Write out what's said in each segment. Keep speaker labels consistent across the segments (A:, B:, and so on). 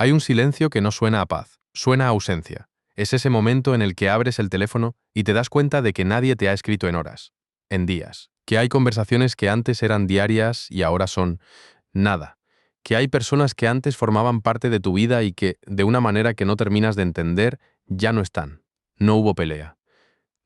A: Hay un silencio que no suena a paz, suena a ausencia. Es ese momento en el que abres el teléfono y te das cuenta de que nadie te ha escrito en horas, en días, que hay conversaciones que antes eran diarias y ahora son nada, que hay personas que antes formaban parte de tu vida y que, de una manera que no terminas de entender, ya no están. No hubo pelea,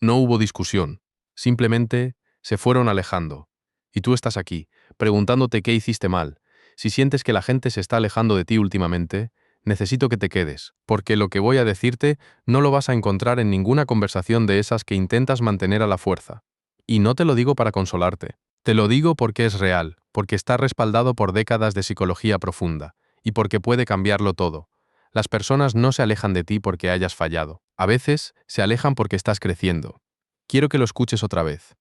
A: no hubo discusión, simplemente se fueron alejando. Y tú estás aquí, preguntándote qué hiciste mal. Si sientes que la gente se está alejando de ti últimamente, necesito que te quedes, porque lo que voy a decirte no lo vas a encontrar en ninguna conversación de esas que intentas mantener a la fuerza. Y no te lo digo para consolarte. Te lo digo porque es real, porque está respaldado por décadas de psicología profunda, y porque puede cambiarlo todo. Las personas no se alejan de ti porque hayas fallado. A veces se alejan porque estás creciendo. Quiero que lo escuches otra vez.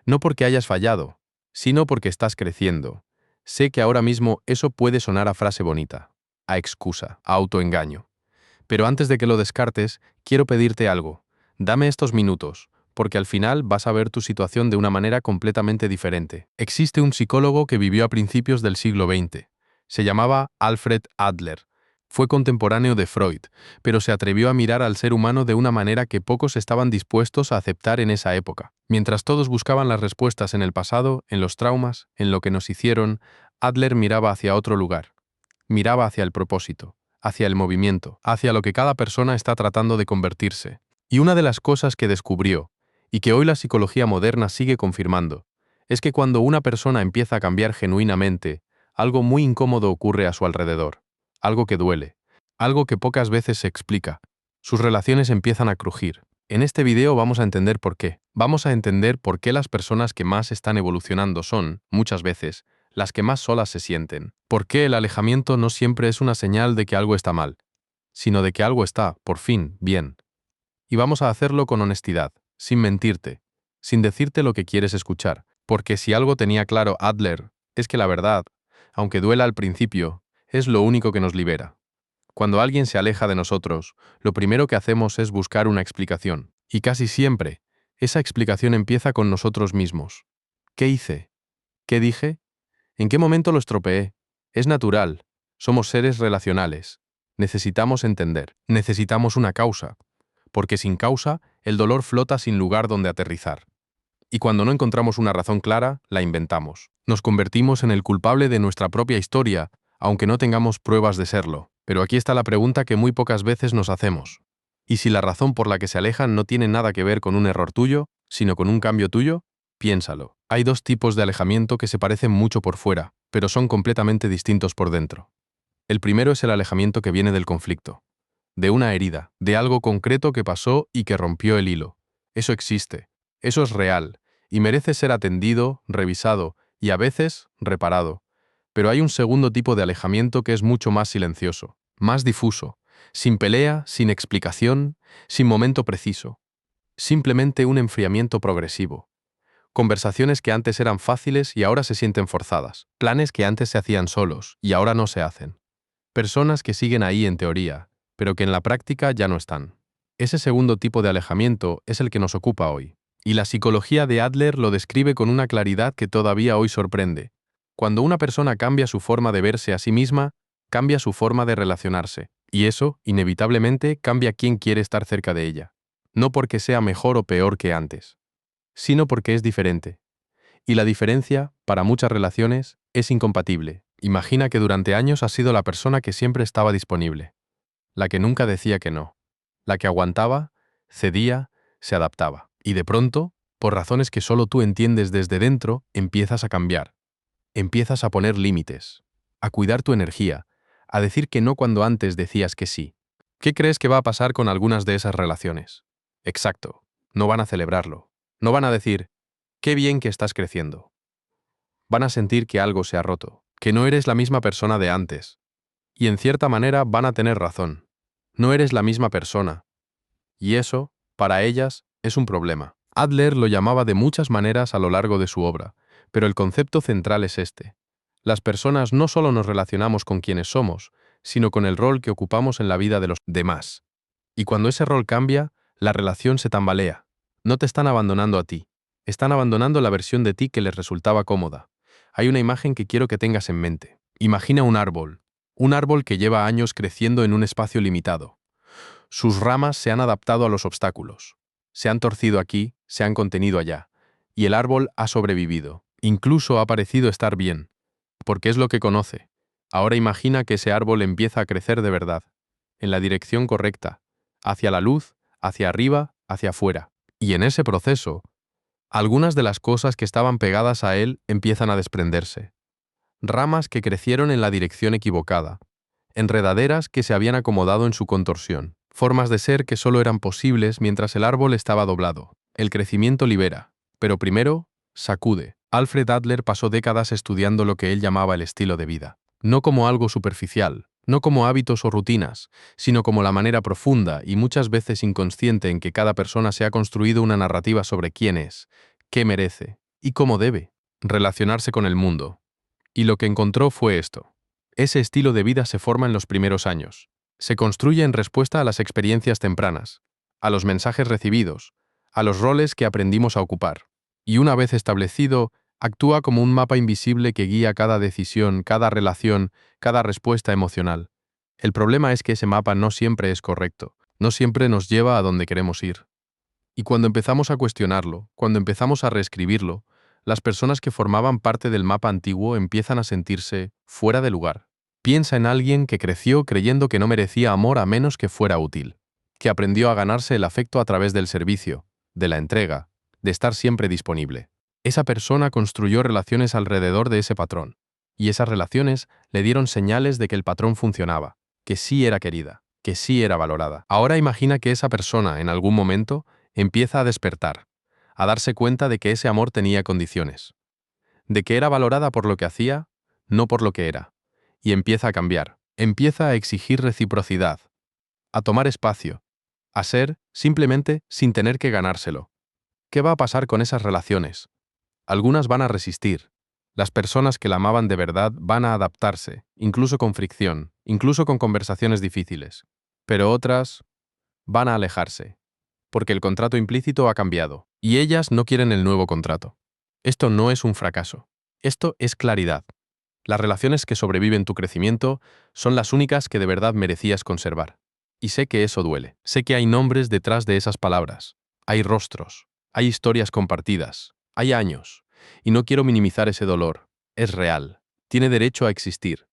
A: No porque hayas fallado, sino porque estás creciendo. Sé que ahora mismo eso puede sonar a frase bonita, a excusa, a autoengaño. Pero antes de que lo descartes, quiero pedirte algo. Dame estos minutos, porque al final vas a ver tu situación de una manera completamente diferente. Existe un psicólogo que vivió a principios del siglo XX. Se llamaba Alfred Adler. Fue contemporáneo de Freud, pero se atrevió a mirar al ser humano de una manera que pocos estaban dispuestos a aceptar en esa época. Mientras todos buscaban las respuestas en el pasado, en los traumas, en lo que nos hicieron, Adler miraba hacia otro lugar. Miraba hacia el propósito, hacia el movimiento, hacia lo que cada persona está tratando de convertirse. Y una de las cosas que descubrió, y que hoy la psicología moderna sigue confirmando, es que cuando una persona empieza a cambiar genuinamente, algo muy incómodo ocurre a su alrededor, algo que duele, algo que pocas veces se explica. Sus relaciones empiezan a crujir. En este video vamos a entender por qué. Vamos a entender por qué las personas que más están evolucionando son, muchas veces, las que más solas se sienten. ¿Por qué el alejamiento no siempre es una señal de que algo está mal, sino de que algo está, por fin, bien? Y vamos a hacerlo con honestidad, sin mentirte, sin decirte lo que quieres escuchar, porque si algo tenía claro Adler, es que la verdad, aunque duela al principio, es lo único que nos libera. Cuando alguien se aleja de nosotros, lo primero que hacemos es buscar una explicación, y casi siempre, esa explicación empieza con nosotros mismos. ¿Qué hice? ¿Qué dije? ¿En qué momento lo estropeé? Es natural. Somos seres relacionales. Necesitamos entender. Necesitamos una causa. Porque sin causa, el dolor flota sin lugar donde aterrizar. Y cuando no encontramos una razón clara, la inventamos. Nos convertimos en el culpable de nuestra propia historia, aunque no tengamos pruebas de serlo. Pero aquí está la pregunta que muy pocas veces nos hacemos. ¿Y si la razón por la que se alejan no tiene nada que ver con un error tuyo, sino con un cambio tuyo? Piénsalo. Hay dos tipos de alejamiento que se parecen mucho por fuera, pero son completamente distintos por dentro. El primero es el alejamiento que viene del conflicto, de una herida, de algo concreto que pasó y que rompió el hilo. Eso existe, eso es real, y merece ser atendido, revisado y a veces reparado. Pero hay un segundo tipo de alejamiento que es mucho más silencioso, más difuso, sin pelea, sin explicación, sin momento preciso. Simplemente un enfriamiento progresivo. Conversaciones que antes eran fáciles y ahora se sienten forzadas. Planes que antes se hacían solos y ahora no se hacen. Personas que siguen ahí en teoría, pero que en la práctica ya no están. Ese segundo tipo de alejamiento es el que nos ocupa hoy. Y la psicología de Adler lo describe con una claridad que todavía hoy sorprende. Cuando una persona cambia su forma de verse a sí misma, cambia su forma de relacionarse. Y eso, inevitablemente, cambia quién quiere estar cerca de ella. No porque sea mejor o peor que antes, sino porque es diferente. Y la diferencia, para muchas relaciones, es incompatible. Imagina que durante años has sido la persona que siempre estaba disponible, la que nunca decía que no, la que aguantaba, cedía, se adaptaba. Y de pronto, por razones que solo tú entiendes desde dentro, empiezas a cambiar. Empiezas a poner límites, a cuidar tu energía, a decir que no cuando antes decías que sí. ¿Qué crees que va a pasar con algunas de esas relaciones? Exacto, no van a celebrarlo. No van a decir, qué bien que estás creciendo. Van a sentir que algo se ha roto, que no eres la misma persona de antes. Y en cierta manera van a tener razón. No eres la misma persona. Y eso, para ellas, es un problema. Adler lo llamaba de muchas maneras a lo largo de su obra, pero el concepto central es este. Las personas no solo nos relacionamos con quienes somos, sino con el rol que ocupamos en la vida de los demás. Y cuando ese rol cambia, la relación se tambalea. No te están abandonando a ti. Están abandonando la versión de ti que les resultaba cómoda. Hay una imagen que quiero que tengas en mente. Imagina un árbol. Un árbol que lleva años creciendo en un espacio limitado. Sus ramas se han adaptado a los obstáculos. Se han torcido aquí, se han contenido allá. Y el árbol ha sobrevivido. Incluso ha parecido estar bien. Porque es lo que conoce. Ahora imagina que ese árbol empieza a crecer de verdad. En la dirección correcta. Hacia la luz, hacia arriba, hacia afuera. Y en ese proceso, algunas de las cosas que estaban pegadas a él empiezan a desprenderse. Ramas que crecieron en la dirección equivocada. Enredaderas que se habían acomodado en su contorsión. Formas de ser que solo eran posibles mientras el árbol estaba doblado. El crecimiento libera. Pero primero, sacude. Alfred Adler pasó décadas estudiando lo que él llamaba el estilo de vida. No como algo superficial, no como hábitos o rutinas, sino como la manera profunda y muchas veces inconsciente en que cada persona se ha construido una narrativa sobre quién es, qué merece y cómo debe relacionarse con el mundo. Y lo que encontró fue esto. Ese estilo de vida se forma en los primeros años. Se construye en respuesta a las experiencias tempranas, a los mensajes recibidos, a los roles que aprendimos a ocupar. Y una vez establecido, actúa como un mapa invisible que guía cada decisión, cada relación, cada respuesta emocional. El problema es que ese mapa no siempre es correcto, no siempre nos lleva a donde queremos ir. Y cuando empezamos a cuestionarlo, cuando empezamos a reescribirlo, las personas que formaban parte del mapa antiguo empiezan a sentirse fuera de lugar. Piensa en alguien que creció creyendo que no merecía amor a menos que fuera útil, que aprendió a ganarse el afecto a través del servicio, de la entrega, de estar siempre disponible. Esa persona construyó relaciones alrededor de ese patrón, y esas relaciones le dieron señales de que el patrón funcionaba, que sí era querida, que sí era valorada. Ahora imagina que esa persona, en algún momento, empieza a despertar, a darse cuenta de que ese amor tenía condiciones, de que era valorada por lo que hacía, no por lo que era, y empieza a cambiar, empieza a exigir reciprocidad, a tomar espacio, a ser simplemente sin tener que ganárselo. ¿Qué va a pasar con esas relaciones? Algunas van a resistir. Las personas que la amaban de verdad van a adaptarse, incluso con fricción, incluso con conversaciones difíciles. Pero otras van a alejarse, porque el contrato implícito ha cambiado, y ellas no quieren el nuevo contrato. Esto no es un fracaso. Esto es claridad. Las relaciones que sobreviven tu crecimiento son las únicas que de verdad merecías conservar. Y sé que eso duele. Sé que hay nombres detrás de esas palabras. Hay rostros. Hay historias compartidas. Hay años. Y no quiero minimizar ese dolor. Es real. Tiene derecho a existir.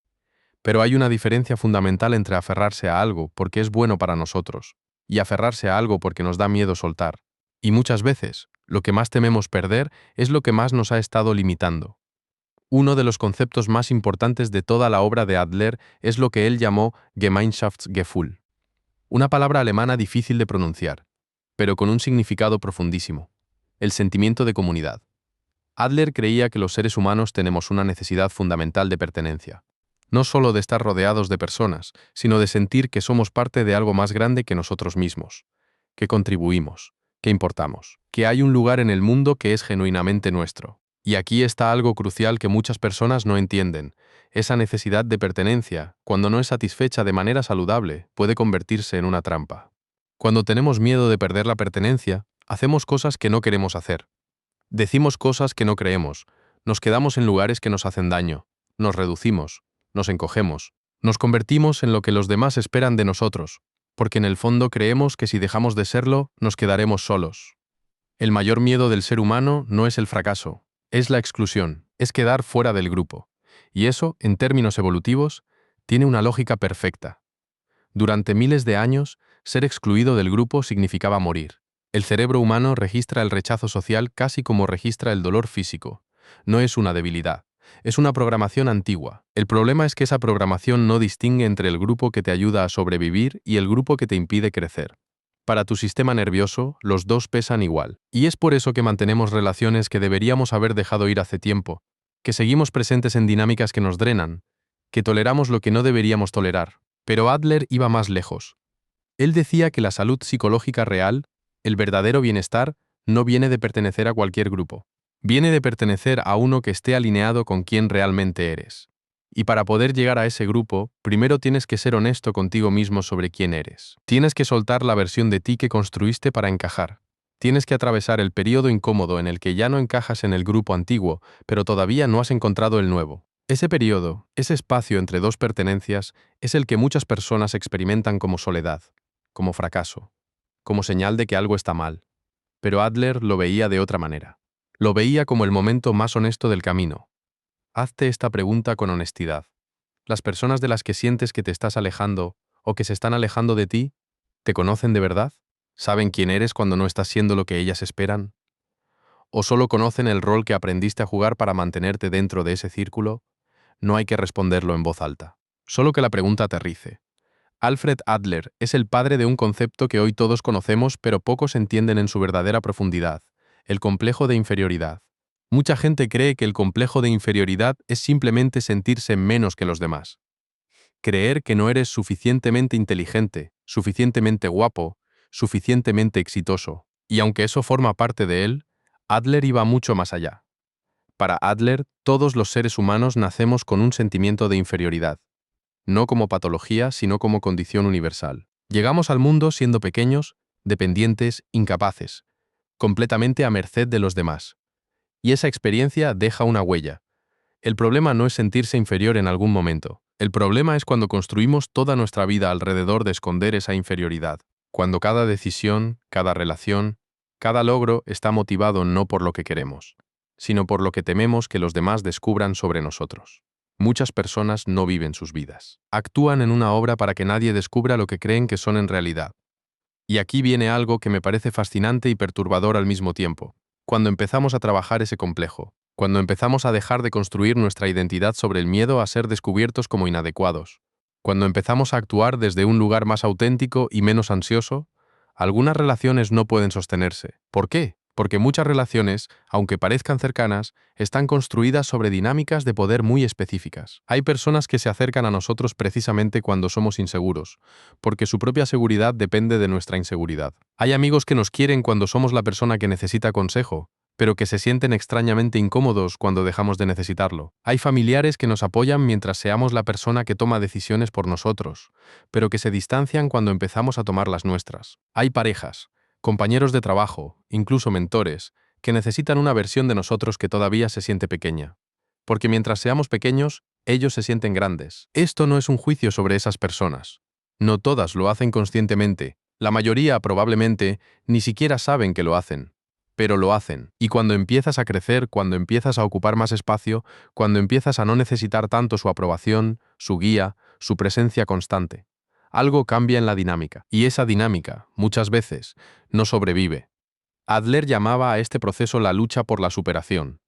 A: Pero hay una diferencia fundamental entre aferrarse a algo porque es bueno para nosotros y aferrarse a algo porque nos da miedo soltar. Y muchas veces, lo que más tememos perder es lo que más nos ha estado limitando. Uno de los conceptos más importantes de toda la obra de Adler es lo que él llamó Gemeinschaftsgefühl, una palabra alemana difícil de pronunciar, pero con un significado profundísimo: el sentimiento de comunidad. Adler creía que los seres humanos tenemos una necesidad fundamental de pertenencia, no solo de estar rodeados de personas, sino de sentir que somos parte de algo más grande que nosotros mismos, que contribuimos, que importamos, que hay un lugar en el mundo que es genuinamente nuestro. Y aquí está algo crucial que muchas personas no entienden. Esa necesidad de pertenencia, cuando no es satisfecha de manera saludable, puede convertirse en una trampa. Cuando tenemos miedo de perder la pertenencia, hacemos cosas que no queremos hacer. Decimos cosas que no creemos, nos quedamos en lugares que nos hacen daño, nos reducimos, nos encogemos, nos convertimos en lo que los demás esperan de nosotros, porque en el fondo creemos que si dejamos de serlo, nos quedaremos solos. El mayor miedo del ser humano no es el fracaso, es la exclusión, es quedar fuera del grupo. Y eso, en términos evolutivos, tiene una lógica perfecta. Durante miles de años, ser excluido del grupo significaba morir. El cerebro humano registra el rechazo social casi como registra el dolor físico. No es una debilidad, es una programación antigua. El problema es que esa programación no distingue entre el grupo que te ayuda a sobrevivir y el grupo que te impide crecer. Para tu sistema nervioso, los dos pesan igual. Y es por eso que mantenemos relaciones que deberíamos haber dejado ir hace tiempo, que seguimos presentes en dinámicas que nos drenan, que toleramos lo que no deberíamos tolerar. Pero Adler iba más lejos. Él decía que la salud psicológica real, el verdadero bienestar, no viene de pertenecer a cualquier grupo. Viene de pertenecer a uno que esté alineado con quien realmente eres. Y para poder llegar a ese grupo, primero tienes que ser honesto contigo mismo sobre quién eres. Tienes que soltar la versión de ti que construiste para encajar. Tienes que atravesar el periodo incómodo en el que ya no encajas en el grupo antiguo, pero todavía no has encontrado el nuevo. Ese periodo, ese espacio entre dos pertenencias, es el que muchas personas experimentan como soledad, como fracaso, como señal de que algo está mal. Pero Adler lo veía de otra manera. Lo veía como el momento más honesto del camino. Hazte esta pregunta con honestidad. ¿Las personas de las que sientes que te estás alejando o que se están alejando de ti, te conocen de verdad? ¿Saben quién eres cuando no estás siendo lo que ellas esperan? ¿O solo conocen el rol que aprendiste a jugar para mantenerte dentro de ese círculo? No hay que responderlo en voz alta. Solo que la pregunta aterrice. Alfred Adler es el padre de un concepto que hoy todos conocemos pero pocos entienden en su verdadera profundidad, el complejo de inferioridad. Mucha gente cree que el complejo de inferioridad es simplemente sentirse menos que los demás. Creer que no eres suficientemente inteligente, suficientemente guapo, suficientemente exitoso. Y aunque eso forma parte de él, Adler iba mucho más allá. Para Adler, todos los seres humanos nacemos con un sentimiento de inferioridad, no como patología, sino como condición universal. Llegamos al mundo siendo pequeños, dependientes, incapaces, completamente a merced de los demás. Y esa experiencia deja una huella. El problema no es sentirse inferior en algún momento. El problema es cuando construimos toda nuestra vida alrededor de esconder esa inferioridad. Cuando cada decisión, cada relación, cada logro está motivado no por lo que queremos, sino por lo que tememos que los demás descubran sobre nosotros. Muchas personas no viven sus vidas. Actúan en una obra para que nadie descubra lo que creen que son en realidad. Y aquí viene algo que me parece fascinante y perturbador al mismo tiempo. Cuando empezamos a trabajar ese complejo, cuando empezamos a dejar de construir nuestra identidad sobre el miedo a ser descubiertos como inadecuados, cuando empezamos a actuar desde un lugar más auténtico y menos ansioso, algunas relaciones no pueden sostenerse. ¿Por qué? Porque muchas relaciones, aunque parezcan cercanas, están construidas sobre dinámicas de poder muy específicas. Hay personas que se acercan a nosotros precisamente cuando somos inseguros, porque su propia seguridad depende de nuestra inseguridad. Hay amigos que nos quieren cuando somos la persona que necesita consejo, pero que se sienten extrañamente incómodos cuando dejamos de necesitarlo. Hay familiares que nos apoyan mientras seamos la persona que toma decisiones por nosotros, pero que se distancian cuando empezamos a tomar las nuestras. Hay parejas, compañeros de trabajo, incluso mentores, que necesitan una versión de nosotros que todavía se siente pequeña. Porque mientras seamos pequeños, ellos se sienten grandes. Esto no es un juicio sobre esas personas. No todas lo hacen conscientemente. La mayoría, probablemente, ni siquiera saben que lo hacen. Pero lo hacen. Y cuando empiezas a crecer, cuando empiezas a ocupar más espacio, cuando empiezas a no necesitar tanto su aprobación, su guía, su presencia constante, algo cambia en la dinámica. Y esa dinámica, muchas veces, no sobrevive. Adler llamaba a este proceso la lucha por la superación.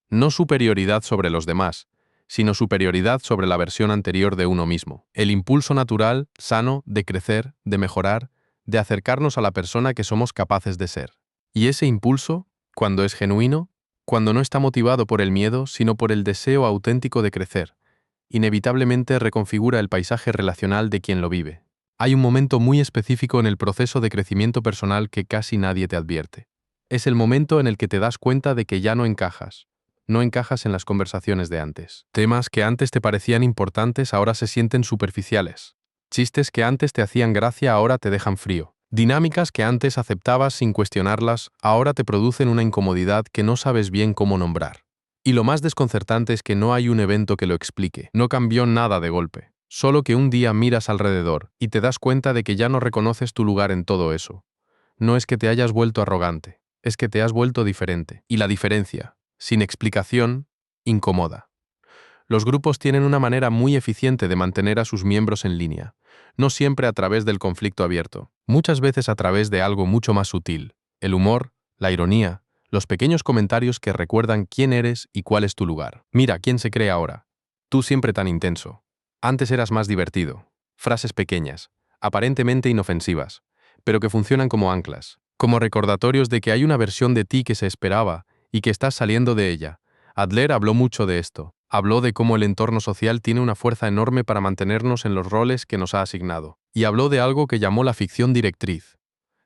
A: No superioridad sobre los demás, sino superioridad sobre la versión anterior de uno mismo. El impulso natural, sano, de crecer, de mejorar, de acercarnos a la persona que somos capaces de ser. Y ese impulso, cuando es genuino, cuando no está motivado por el miedo, sino por el deseo auténtico de crecer, inevitablemente reconfigura el paisaje relacional de quien lo vive. Hay un momento muy específico en el proceso de crecimiento personal que casi nadie te advierte. Es el momento en el que te das cuenta de que ya no encajas. No encajas en las conversaciones de antes. Temas que antes te parecían importantes ahora se sienten superficiales. Chistes que antes te hacían gracia ahora te dejan frío. Dinámicas que antes aceptabas sin cuestionarlas ahora te producen una incomodidad que no sabes bien cómo nombrar. Y lo más desconcertante es que no hay un evento que lo explique. No cambió nada de golpe. Solo que un día miras alrededor y te das cuenta de que ya no reconoces tu lugar en todo eso. No es que te hayas vuelto arrogante, es que te has vuelto diferente. Y la diferencia, sin explicación, incomoda. Los grupos tienen una manera muy eficiente de mantener a sus miembros en línea, no siempre a través del conflicto abierto, muchas veces a través de algo mucho más sutil, el humor, la ironía, los pequeños comentarios que recuerdan quién eres y cuál es tu lugar. Mira, ¿quién se cree ahora? Tú siempre tan intenso. Antes eras más divertido. Frases pequeñas, aparentemente inofensivas, pero que funcionan como anclas, como recordatorios de que hay una versión de ti que se esperaba y que estás saliendo de ella. Adler habló mucho de esto. Habló de cómo el entorno social tiene una fuerza enorme para mantenernos en los roles que nos ha asignado. Y habló de algo que llamó la ficción directriz,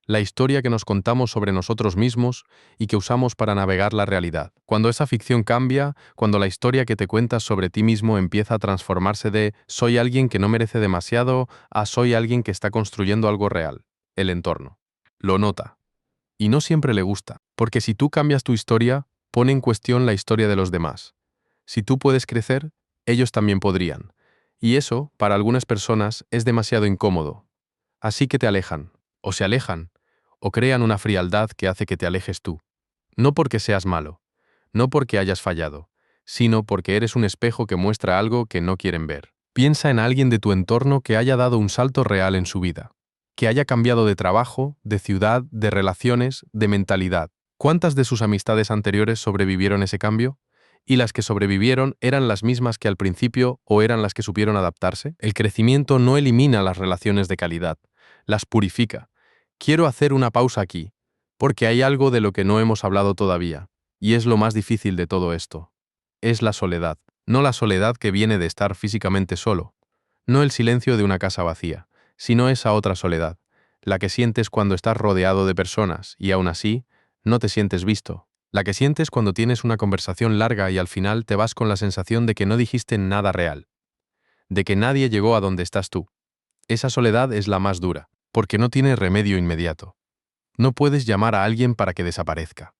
A: la historia que nos contamos sobre nosotros mismos y que usamos para navegar la realidad. Cuando esa ficción cambia, cuando la historia que te cuentas sobre ti mismo empieza a transformarse de «soy alguien que no merece demasiado» a «soy alguien que está construyendo algo real», el entorno lo nota. Y no siempre le gusta, porque si tú cambias tu historia, pone en cuestión la historia de los demás. Si tú puedes crecer, ellos también podrían. Y eso, para algunas personas, es demasiado incómodo. Así que te alejan, o se alejan, o crean una frialdad que hace que te alejes tú. No porque seas malo, no porque hayas fallado, sino porque eres un espejo que muestra algo que no quieren ver. Piensa en alguien de tu entorno que haya dado un salto real en su vida, que haya cambiado de trabajo, de ciudad, de relaciones, de mentalidad. ¿Cuántas de sus amistades anteriores sobrevivieron ese cambio? ¿Y las que sobrevivieron eran las mismas que al principio o eran las que supieron adaptarse? El crecimiento no elimina las relaciones de calidad, las purifica. Quiero hacer una pausa aquí, porque hay algo de lo que no hemos hablado todavía, y es lo más difícil de todo esto. Es la soledad. No la soledad que viene de estar físicamente solo, no el silencio de una casa vacía, sino esa otra soledad, la que sientes cuando estás rodeado de personas y aún así no te sientes visto, la que sientes cuando tienes una conversación larga y al final te vas con la sensación de que no dijiste nada real, de que nadie llegó a donde estás tú. Esa soledad es la más dura, porque no tiene remedio inmediato. No puedes llamar a alguien para que desaparezca.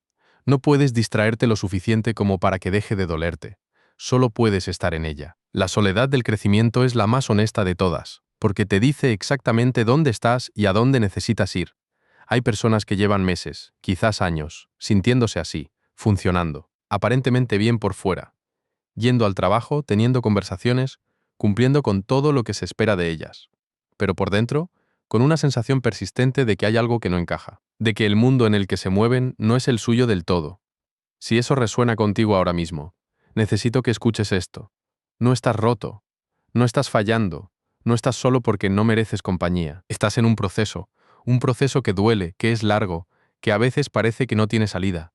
A: No puedes distraerte lo suficiente como para que deje de dolerte. Solo puedes estar en ella. La soledad del crecimiento es la más honesta de todas, porque te dice exactamente dónde estás y a dónde necesitas ir. Hay personas que llevan meses, quizás años, sintiéndose así, funcionando, aparentemente bien por fuera, yendo al trabajo, teniendo conversaciones, cumpliendo con todo lo que se espera de ellas. Pero por dentro, con una sensación persistente de que hay algo que no encaja, de que el mundo en el que se mueven no es el suyo del todo. Si eso resuena contigo ahora mismo, necesito que escuches esto. No estás roto, no estás fallando, no estás solo porque no mereces compañía. Estás en un proceso que duele, que es largo, que a veces parece que no tiene salida,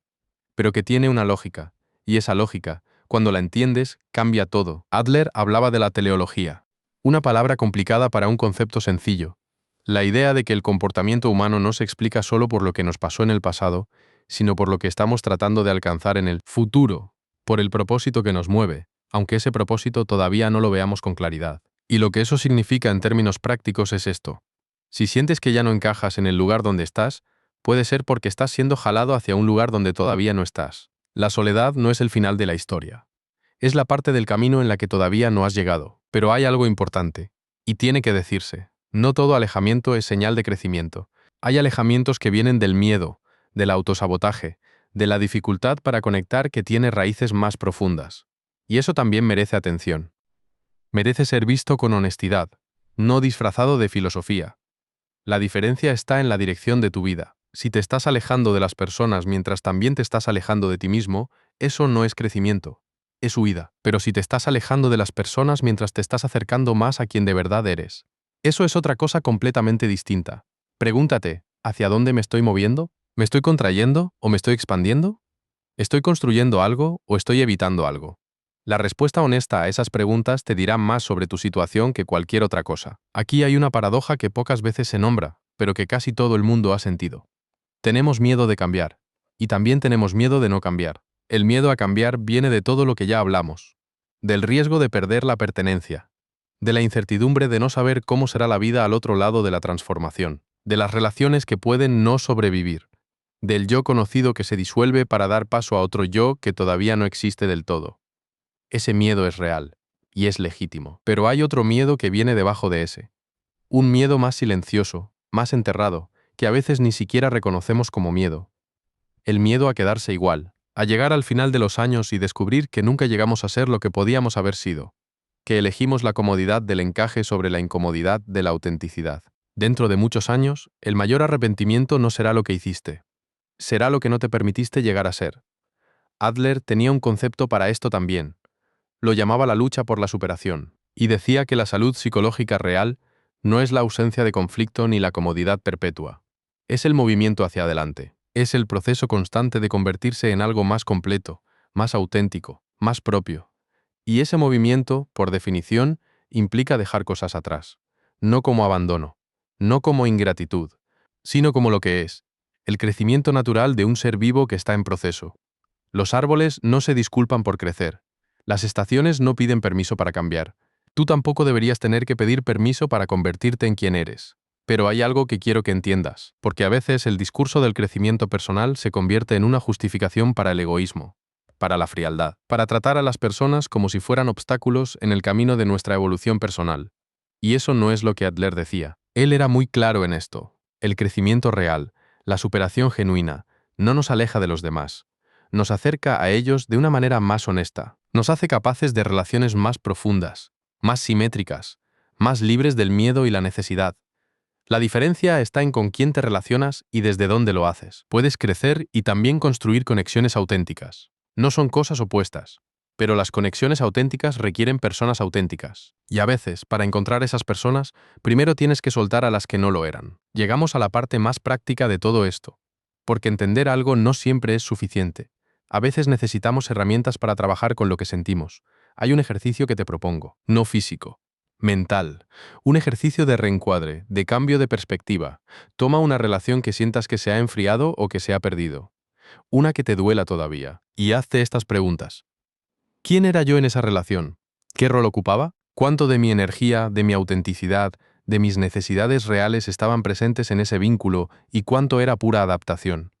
A: pero que tiene una lógica, y esa lógica, cuando la entiendes, cambia todo. Adler hablaba de la teleología, una palabra complicada para un concepto sencillo. La idea de que el comportamiento humano no se explica solo por lo que nos pasó en el pasado, sino por lo que estamos tratando de alcanzar en el futuro, por el propósito que nos mueve, aunque ese propósito todavía no lo veamos con claridad. Y lo que eso significa en términos prácticos es esto. Si sientes que ya no encajas en el lugar donde estás, puede ser porque estás siendo jalado hacia un lugar donde todavía no estás. La soledad no es el final de la historia. Es la parte del camino en la que todavía no has llegado. Pero hay algo importante, y tiene que decirse. No todo alejamiento es señal de crecimiento. Hay alejamientos que vienen del miedo, del autosabotaje, de la dificultad para conectar que tiene raíces más profundas. Y eso también merece atención. Merece ser visto con honestidad, no disfrazado de filosofía. La diferencia está en la dirección de tu vida. Si te estás alejando de las personas mientras también te estás alejando de ti mismo, eso no es crecimiento, es huida. Pero si te estás alejando de las personas mientras te estás acercando más a quien de verdad eres, eso es otra cosa completamente distinta. Pregúntate, ¿hacia dónde me estoy moviendo? ¿Me estoy contrayendo o me estoy expandiendo? ¿Estoy construyendo algo o estoy evitando algo? La respuesta honesta a esas preguntas te dirá más sobre tu situación que cualquier otra cosa. Aquí hay una paradoja que pocas veces se nombra, pero que casi todo el mundo ha sentido. Tenemos miedo de cambiar, y también tenemos miedo de no cambiar. El miedo a cambiar viene de todo lo que ya hablamos, del riesgo de perder la pertenencia, de la incertidumbre de no saber cómo será la vida al otro lado de la transformación, de las relaciones que pueden no sobrevivir, del yo conocido que se disuelve para dar paso a otro yo que todavía no existe del todo. Ese miedo es real, y es legítimo. Pero hay otro miedo que viene debajo de ese. Un miedo más silencioso, más enterrado, que a veces ni siquiera reconocemos como miedo. El miedo a quedarse igual, a llegar al final de los años y descubrir que nunca llegamos a ser lo que podíamos haber sido, que elegimos la comodidad del encaje sobre la incomodidad de la autenticidad. Dentro de muchos años, el mayor arrepentimiento no será lo que hiciste, será lo que no te permitiste llegar a ser. Adler tenía un concepto para esto también. Lo llamaba la lucha por la superación, y decía que la salud psicológica real no es la ausencia de conflicto ni la comodidad perpetua. Es el movimiento hacia adelante, es el proceso constante de convertirse en algo más completo, más auténtico, más propio. Y ese movimiento, por definición, implica dejar cosas atrás, no como abandono, no como ingratitud, sino como lo que es, el crecimiento natural de un ser vivo que está en proceso. Los árboles no se disculpan por crecer. Las estaciones no piden permiso para cambiar. Tú tampoco deberías tener que pedir permiso para convertirte en quien eres. Pero hay algo que quiero que entiendas, porque a veces el discurso del crecimiento personal se convierte en una justificación para el egoísmo, para la frialdad, para tratar a las personas como si fueran obstáculos en el camino de nuestra evolución personal. Y eso no es lo que Adler decía. Él era muy claro en esto. El crecimiento real, la superación genuina, no nos aleja de los demás. Nos acerca a ellos de una manera más honesta. Nos hace capaces de relaciones más profundas, más simétricas, más libres del miedo y la necesidad. La diferencia está en con quién te relacionas y desde dónde lo haces. Puedes crecer y también construir conexiones auténticas. No son cosas opuestas, pero las conexiones auténticas requieren personas auténticas. Y a veces, para encontrar esas personas, primero tienes que soltar a las que no lo eran. Llegamos a la parte más práctica de todo esto, porque entender algo no siempre es suficiente. A veces necesitamos herramientas para trabajar con lo que sentimos. Hay un ejercicio que te propongo, no físico, mental. Un ejercicio de reencuadre, de cambio de perspectiva. Toma una relación que sientas que se ha enfriado o que se ha perdido. Una que te duela todavía. Y hazte estas preguntas. ¿Quién era yo en esa relación? ¿Qué rol ocupaba? ¿Cuánto de mi energía, de mi autenticidad, de mis necesidades reales estaban presentes en ese vínculo y cuánto era pura adaptación?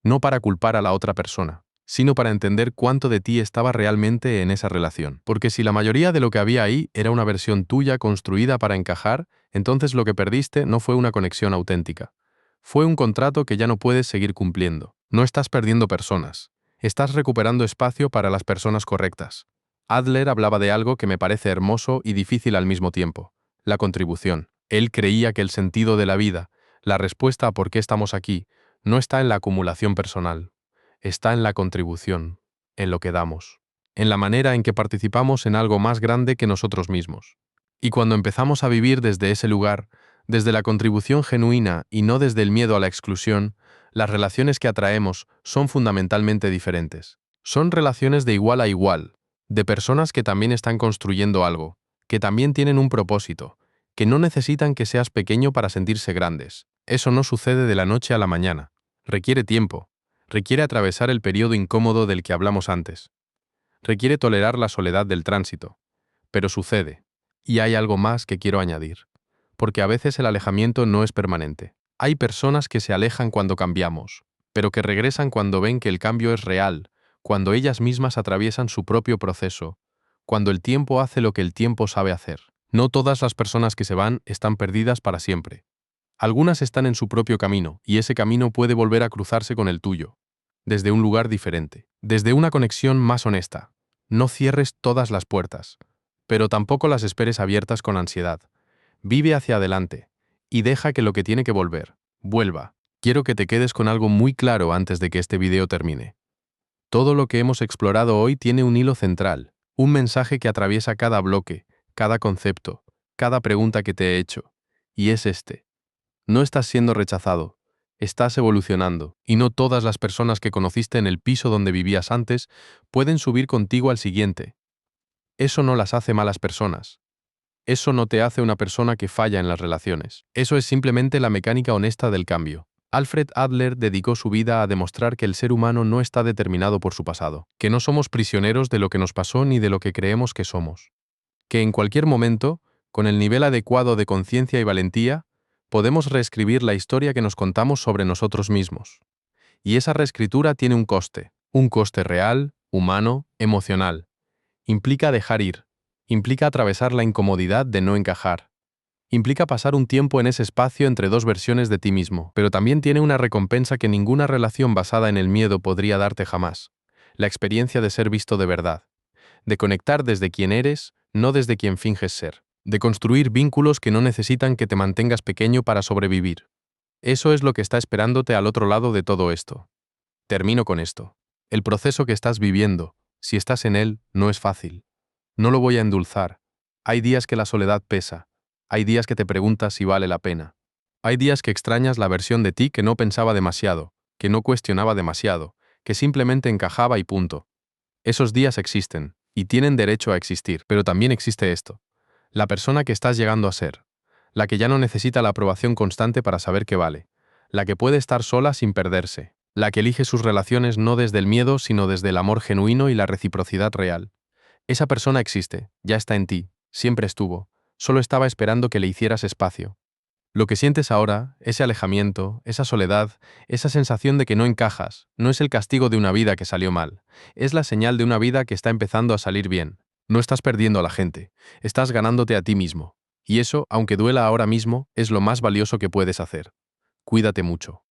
A: No para culpar a la otra persona, sino para entender cuánto de ti estaba realmente en esa relación. Porque si la mayoría de lo que había ahí era una versión tuya construida para encajar, entonces lo que perdiste no fue una conexión auténtica. Fue un contrato que ya no puedes seguir cumpliendo. No estás perdiendo personas. Estás recuperando espacio para las personas correctas. Adler hablaba de algo que me parece hermoso y difícil al mismo tiempo: la contribución. Él creía que el sentido de la vida, la respuesta a por qué estamos aquí, no está en la acumulación personal, está en la contribución, en lo que damos, en la manera en que participamos en algo más grande que nosotros mismos. Y cuando empezamos a vivir desde ese lugar, desde la contribución genuina y no desde el miedo a la exclusión, las relaciones que atraemos son fundamentalmente diferentes. Son relaciones de igual a igual, de personas que también están construyendo algo, que también tienen un propósito, que no necesitan que seas pequeño para sentirse grandes. Eso no sucede de la noche a la mañana. Requiere tiempo. Requiere atravesar el periodo incómodo del que hablamos antes. Requiere tolerar la soledad del tránsito. Pero sucede. Y hay algo más que quiero añadir. Porque a veces el alejamiento no es permanente. Hay personas que se alejan cuando cambiamos, pero que regresan cuando ven que el cambio es real, cuando ellas mismas atraviesan su propio proceso, cuando el tiempo hace lo que el tiempo sabe hacer. No todas las personas que se van están perdidas para siempre. Algunas están en su propio camino, y ese camino puede volver a cruzarse con el tuyo, desde un lugar diferente, desde una conexión más honesta. No cierres todas las puertas, pero tampoco las esperes abiertas con ansiedad. Vive hacia adelante, y deja que lo que tiene que volver, vuelva. Quiero que te quedes con algo muy claro antes de que este video termine. Todo lo que hemos explorado hoy tiene un hilo central, un mensaje que atraviesa cada bloque, cada concepto, cada pregunta que te he hecho, y es este. No estás siendo rechazado, estás evolucionando, y no todas las personas que conociste en el piso donde vivías antes pueden subir contigo al siguiente. Eso no las hace malas personas. Eso no te hace una persona que falla en las relaciones. Eso es simplemente la mecánica honesta del cambio. Alfred Adler dedicó su vida a demostrar que el ser humano no está determinado por su pasado, que no somos prisioneros de lo que nos pasó ni de lo que creemos que somos. Que en cualquier momento, con el nivel adecuado de conciencia y valentía, podemos reescribir la historia que nos contamos sobre nosotros mismos. Y esa reescritura tiene un coste real, humano, emocional. Implica dejar ir, implica atravesar la incomodidad de no encajar, implica pasar un tiempo en ese espacio entre dos versiones de ti mismo, pero también tiene una recompensa que ninguna relación basada en el miedo podría darte jamás: la experiencia de ser visto de verdad, de conectar desde quien eres, no desde quien finges ser, de construir vínculos que no necesitan que te mantengas pequeño para sobrevivir. Eso es lo que está esperándote al otro lado de todo esto. Termino con esto. El proceso que estás viviendo, si estás en él, no es fácil. No lo voy a endulzar. Hay días que la soledad pesa. Hay días que te preguntas si vale la pena. Hay días que extrañas la versión de ti que no pensaba demasiado, que no cuestionaba demasiado, que simplemente encajaba y punto. Esos días existen, y tienen derecho a existir, pero también existe esto: la persona que estás llegando a ser, la que ya no necesita la aprobación constante para saber que vale, la que puede estar sola sin perderse, la que elige sus relaciones no desde el miedo, sino desde el amor genuino y la reciprocidad real. Esa persona existe, ya está en ti, siempre estuvo, solo estaba esperando que le hicieras espacio. Lo que sientes ahora, ese alejamiento, esa soledad, esa sensación de que no encajas, no es el castigo de una vida que salió mal, es la señal de una vida que está empezando a salir bien. No estás perdiendo a la gente, estás ganándote a ti mismo. Y eso, aunque duela ahora mismo, es lo más valioso que puedes hacer. Cuídate mucho.